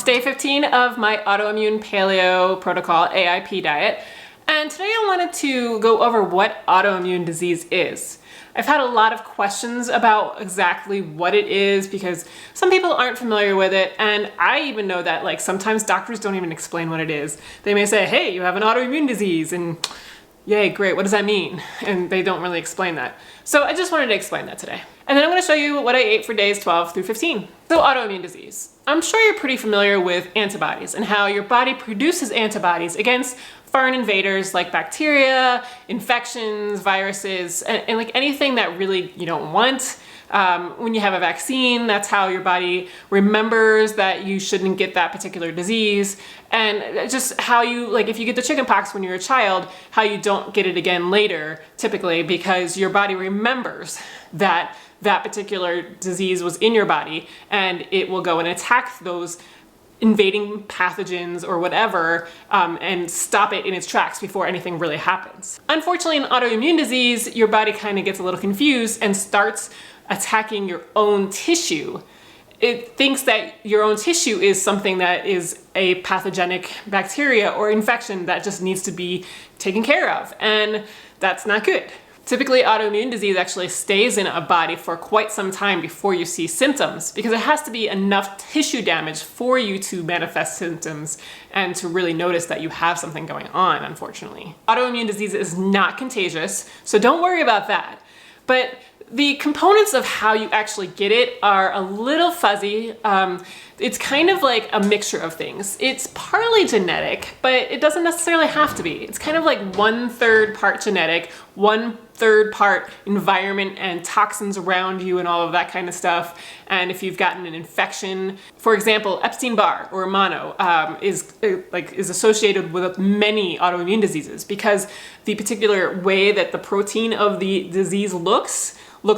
day 15 of my autoimmune paleo protocol AIP diet, and today I wanted to go over what autoimmune disease is. I've had a lot of questions about exactly what it is because some people aren't familiar with it, and I even know that like sometimes doctors don't even explain what it is. They may say, hey, you have an autoimmune disease, and yay, great, what does that mean? And they don't really explain that. So I just wanted to explain that today. And then I'm going to show you what I ate for days 12 through 15. So autoimmune disease. I'm sure you're pretty familiar with antibodies and how your body produces antibodies against foreign invaders like bacteria, infections, viruses, and like anything that really you don't want. When you have a vaccine, that's how your body remembers that you shouldn't get that particular disease. And just how you, like if you get the chickenpox when you're a child, how you don't get it again later, typically, because your body remembers that that particular disease was in your body, and it will go and attack those invading pathogens or whatever, and stop it in its tracks before anything really happens. Unfortunately, in autoimmune disease, your body kind of gets a little confused and starts attacking your own tissue. It thinks that your own tissue is something that is a pathogenic bacteria or infection that just needs to be taken care of, and that's not good. Typically, autoimmune disease actually stays in a body for quite some time before you see symptoms, because it has to be enough tissue damage for you to manifest symptoms and to really notice that you have something going on, unfortunately. Autoimmune disease is not contagious, so don't worry about that. But the components of how you actually get it are a little fuzzy. It's kind of like a mixture of things. It's partly genetic, but it doesn't necessarily have to be. It's kind of like 1/3 part genetic, 1/3 part environment and toxins around you and all of that kind of stuff. And if you've gotten an infection, for example, Epstein-Barr or mono is associated with many autoimmune diseases because the particular way that the protein of the disease looks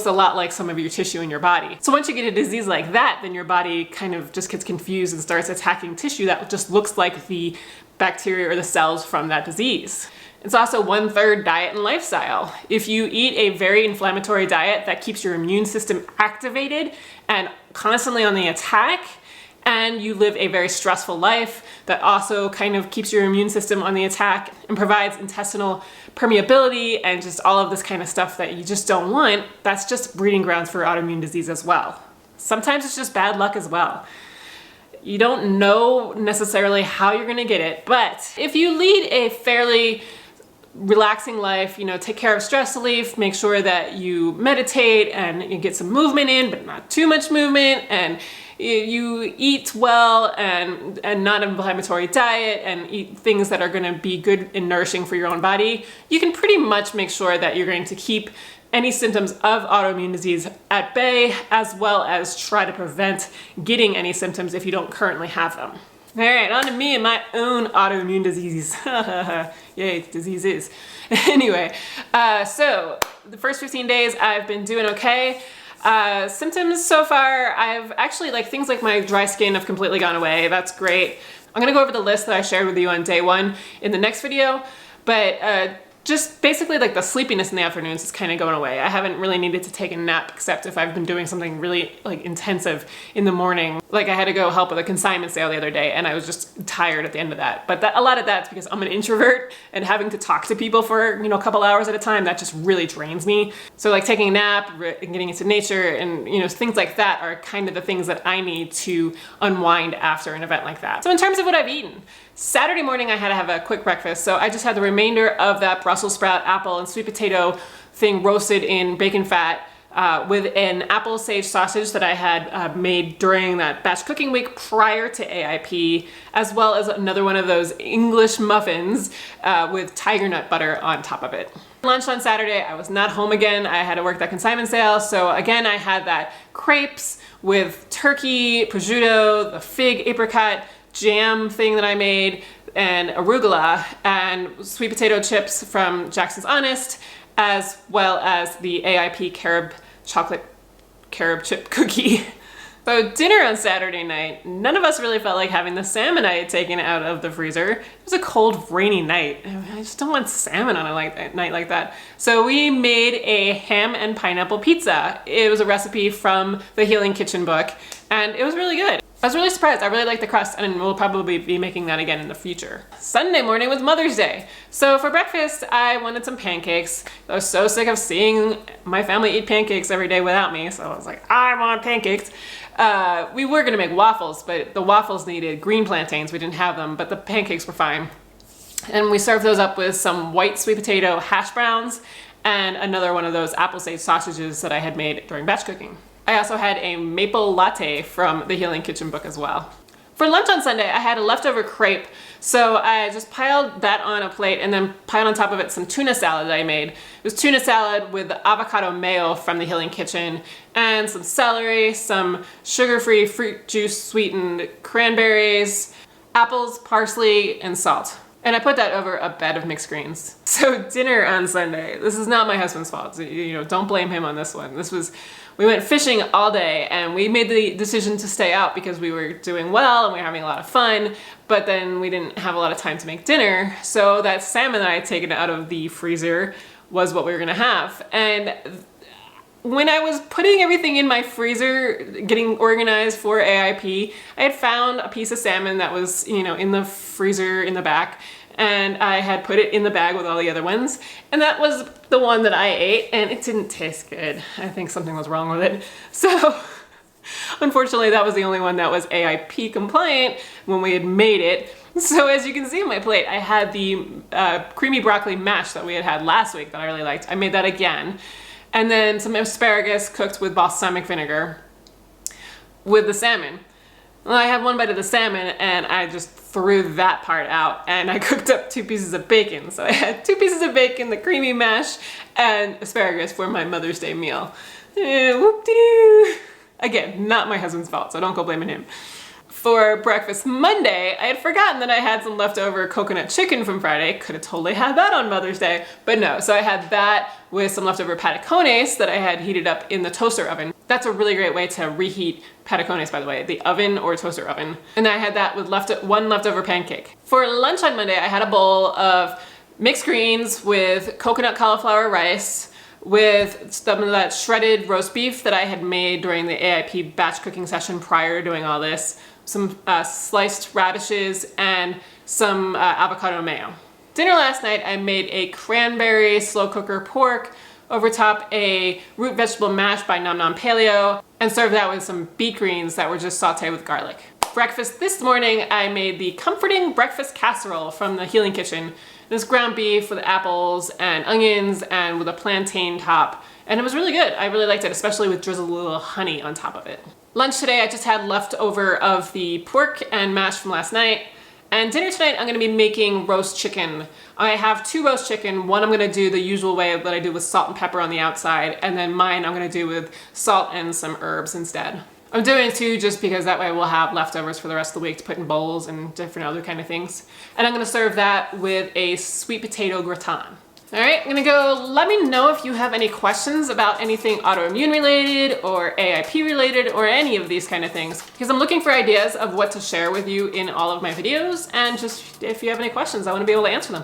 a lot like some of your tissue in your body. So once you get a disease like that, then your body kind of just gets confused and starts attacking tissue that just looks like the bacteria or the cells from that disease. It's also 1/3 diet and lifestyle. If you eat a very inflammatory diet that keeps your immune system activated and constantly on the attack, and you live a very stressful life that also kind of keeps your immune system on the attack and provides intestinal permeability and just all of this kind of stuff that you just don't want, that's just breeding grounds for autoimmune disease as well. Sometimes it's just bad luck as well. You don't know necessarily how you're gonna get it, but if you lead a fairly relaxing life, take care of stress relief, make sure that you meditate and you get some movement in, but not too much movement, and you eat well and not an inflammatory diet and eat things that are going to be good and nourishing for your own body, you can pretty much make sure that you're going to keep any symptoms of autoimmune disease at bay, as well as try to prevent getting any symptoms if you don't currently have them. All right, on to me and my own autoimmune disease. Yay, diseases. Anyway, so the first 15 days I've been doing okay. Symptoms so far, I've actually, things like my dry skin have completely gone away. That's great. I'm gonna go over the list that I shared with you on day 1 in the next video, but just basically the sleepiness in the afternoons is kind of going away. I haven't really needed to take a nap except if I've been doing something really intensive in the morning. Like I had to go help with a consignment sale the other day and I was just tired at the end of that. But a lot of that's because I'm an introvert and having to talk to people for a couple hours at a time, that just really drains me. So taking a nap and getting into nature and things like that are kind of the things that I need to unwind after an event like that. So in terms of what I've eaten, Saturday morning I had to have a quick breakfast, so I just had the remainder of that Brussels sprout, apple, and sweet potato thing roasted in bacon fat with an apple sage sausage that I had made during that batch cooking week prior to AIP, as well as another one of those English muffins with tiger nut butter on top of it. Lunch on Saturday, I was not home again. I had to work that consignment sale, so again I had that crepes with turkey, prosciutto, the fig apricot jam thing that I made, and arugula, and sweet potato chips from Jackson's Honest, as well as the AIP chocolate carob chip cookie. So dinner on Saturday night, none of us really felt like having the salmon I had taken out of the freezer. It was a cold, rainy night. I just don't want salmon on a night like that. So we made a ham and pineapple pizza. It was a recipe from the Healing Kitchen book, and it was really good. I was really surprised. I really like the crust, and we'll probably be making that again in the future. Sunday morning was Mother's Day. So for breakfast, I wanted some pancakes. I was so sick of seeing my family eat pancakes every day without me, so I was like, I want pancakes. We were gonna make waffles, but the waffles needed green plantains. We didn't have them, but the pancakes were fine. And we served those up with some white sweet potato hash browns and another one of those apple sage sausages that I had made during batch cooking. I also had a maple latte from the Healing Kitchen book as well. For lunch on Sunday, I had a leftover crepe, so I just piled that on a plate and then piled on top of it some tuna salad that I made. It was tuna salad with avocado mayo from the Healing Kitchen and some celery, some sugar-free fruit juice sweetened cranberries, apples, parsley, and salt. And I put that over a bed of mixed greens. So dinner on Sunday, this is not my husband's fault. So, don't blame him on this one. We went fishing all day, and we made the decision to stay out because we were doing well and we were having a lot of fun, but then we didn't have a lot of time to make dinner. So that salmon that I had taken out of the freezer was what we were gonna have. And when I was putting everything in my freezer, getting organized for AIP, I had found a piece of salmon that was, in the freezer in the back, and I had put it in the bag with all the other ones, and that was the one that I ate, and it didn't taste good. I think something was wrong with it. So unfortunately, that was the only one that was AIP compliant when we had made it. So as you can see on my plate, I had the creamy broccoli mash that we had last week that I really liked. I made that again. And then some asparagus cooked with balsamic vinegar with the salmon. Well, I had one bite of the salmon and I just threw that part out, and I cooked up 2 pieces of bacon. So I had 2 pieces of bacon, the creamy mash, and asparagus for my Mother's Day meal. Whoop-de-doo. Again, not my husband's fault, so don't go blaming him. For breakfast Monday, I had forgotten that I had some leftover coconut chicken from Friday. Could have totally had that on Mother's Day, but no. So I had that with some leftover patacones that I had heated up in the toaster oven. That's a really great way to reheat patacones, by the way, the oven or toaster oven. And I had that with one leftover pancake. For lunch on Monday, I had a bowl of mixed greens with coconut cauliflower rice, with some of that shredded roast beef that I had made during the AIP batch cooking session prior to doing all this, some sliced radishes, and some avocado mayo. Dinner last night, I made a cranberry slow cooker pork, over top a root vegetable mash by Nom Nom Paleo, and served that with some beet greens that were just sauteed with garlic. Breakfast this morning, I made the comforting breakfast casserole from the Healing Kitchen. It was ground beef with apples and onions and with a plantain top, and it was really good. I really liked it, especially with drizzled a little honey on top of it. Lunch today, I just had leftover of the pork and mash from last night. And dinner tonight, I'm gonna be making roast chicken. I have 2 roast chicken. One I'm gonna do the usual way that I do with salt and pepper on the outside, and then mine I'm gonna do with salt and some herbs instead. I'm doing 2 just because that way we'll have leftovers for the rest of the week to put in bowls and different other kind of things. And I'm gonna serve that with a sweet potato gratin. All right, I'm gonna go. Let me know if you have any questions about anything autoimmune related or AIP related or any of these kind of things, because I'm looking for ideas of what to share with you in all of my videos, and just if you have any questions, I want to be able to answer them.